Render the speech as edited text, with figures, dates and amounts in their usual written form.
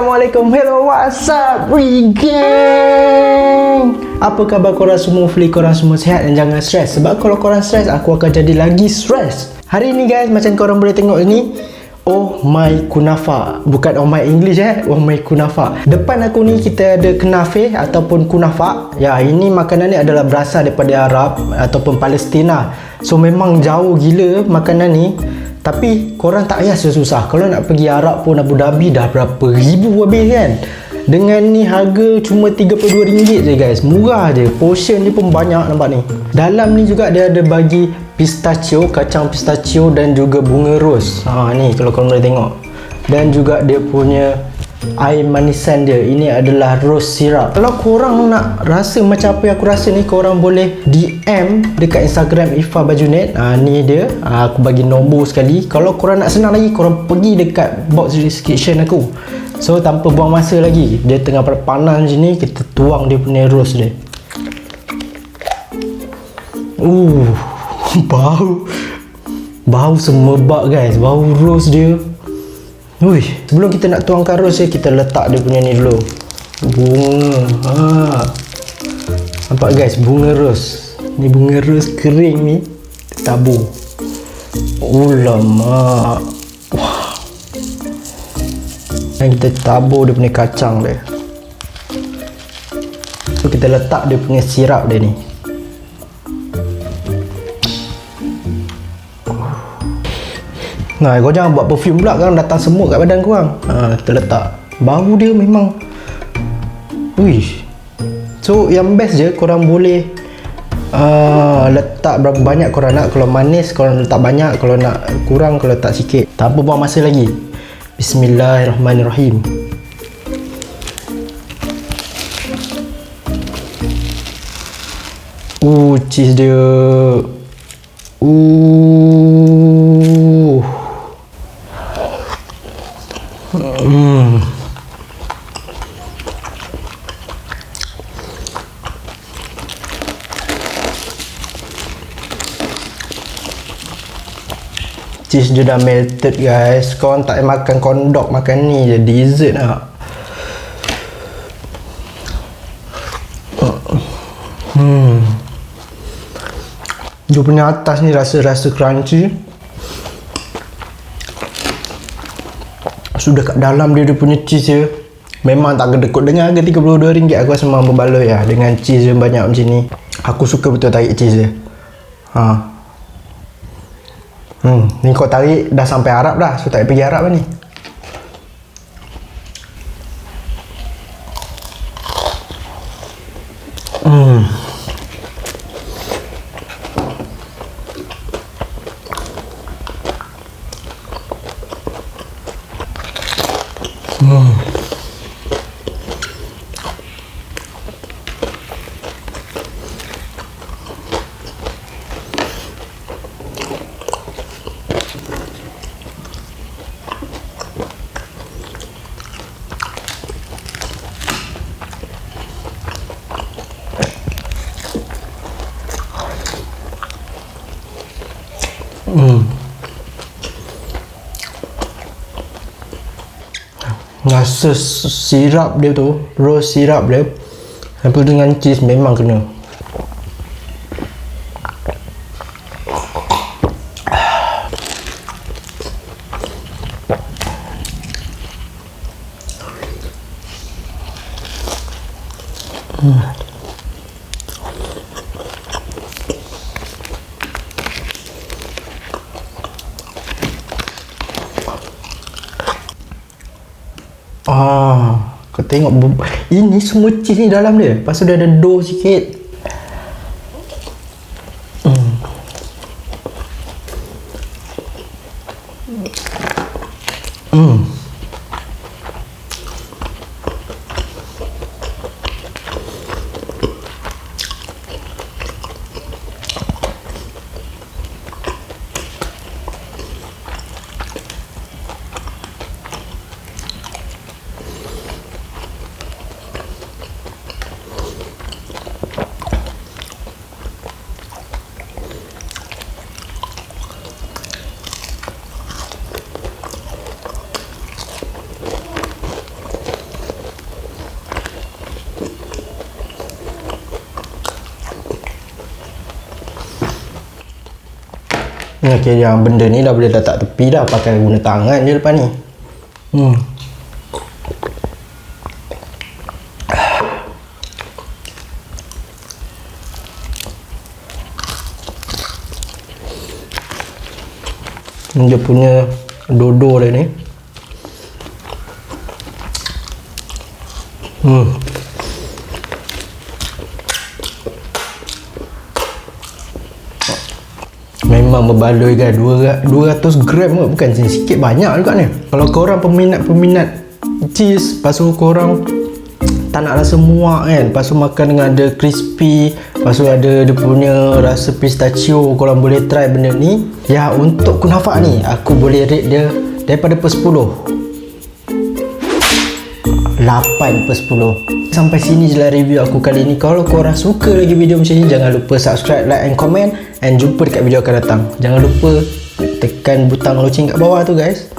Assalamualaikum, hello, what's up, gang? Apa khabar korang semua? Hopefully korang semua sihat dan jangan stres. Sebab kalau korang stres, aku akan jadi lagi stres. Hari ni guys, macam korang boleh tengok ni, oh my Kunafa. Bukan oh my English oh my Kunafa. Depan aku ni kita ada Knafeh ataupun Kunafah. Ya, ini makanan ni adalah berasal daripada Arab ataupun Palestina. So memang jauh gila makanan ni. Tapi korang tak payah susah. Kalau nak pergi Arab pun, Abu Dhabi dah berapa ribu habis kan. Dengan ni harga cuma RM32 je guys. Murah je. Portion ni pun banyak, nampak ni. Dalam ni juga dia ada bagi pistachio, kacang pistachio dan juga bunga ros. Ni kalau korang boleh tengok. Dan juga dia punya air manisan dia. Ini adalah rose syrup. Kalau korang nak rasa macam apa yang aku rasa ni, korang boleh DM dekat Instagram Ifa Bajunet. Ni dia. Aku bagi nombor sekali. Kalau korang nak senang lagi, korang pergi dekat box description aku. So tanpa buang masa lagi, dia tengah panas macam ni, kita tuang dia punya rose dia. Bau semerbak guys. Bau rose dia. Sebelum kita nak tuangkan rose dia, kita letak dia punya ni dulu. Bunga. Nampak guys, bunga rose. Ni bunga rose kering ni, kita tabur. Lama. Dan kita tabur dia punya kacang dia. So kita letak dia punya sirap dia ni. Kau jangan buat perfume pula kan, datang semut kat badan korang. Kita letak. Bau dia memang So yang best je, korang boleh letak berapa banyak korang nak. Kalau manis korang letak banyak, kalau nak kurang korang letak sikit. Tanpa buang masa lagi, Bismillahirrahmanirrahim. Cheese dia. Cheese dia dah melted guys. Korang tak makan kondok, makan ni je, dessert lah. Dia punya atas ni rasa-rasa crunchy. Sudah kat dalam dia punya cheese dia memang tak kedekut. Dengan harga RM32 aku rasa memang berbaloi lah. Dengan cheese yang banyak macam ni, aku suka betul tarik cheese dia. Ni kau tarik dah sampai Arab dah. So tak payah pergi Arab lah ni. Rasa sirap dia tu, rose sirap dia, lepas dengan cheese memang kena. Kau tengok ini semua cheese ni dalam dia. Lepas tu dia ada dough sikit. Okay, yang benda ni dah boleh letak tepi dah. Pakai guna tangan je lepas ni. Dia punya dodo dia ni. Memang berbaloi kan. 200 gram ke, bukan sikit, banyak juga ni. Kalau korang peminat cheese, lepas tu korang tak nak rasa muak kan, lepas tu makan dengan ada crispy, lepas tu ada dia punya rasa pistachio, korang boleh try benda ni. Ya, untuk Kunafah ni aku boleh rate dia daripada per 10 8 per 10. Sampai sini je lah review aku kali ni. Kalau korang suka lagi video macam ni, jangan lupa subscribe, like and comment, and jumpa dekat video akan datang. Jangan lupa tekan butang loceng kat bawah tu guys.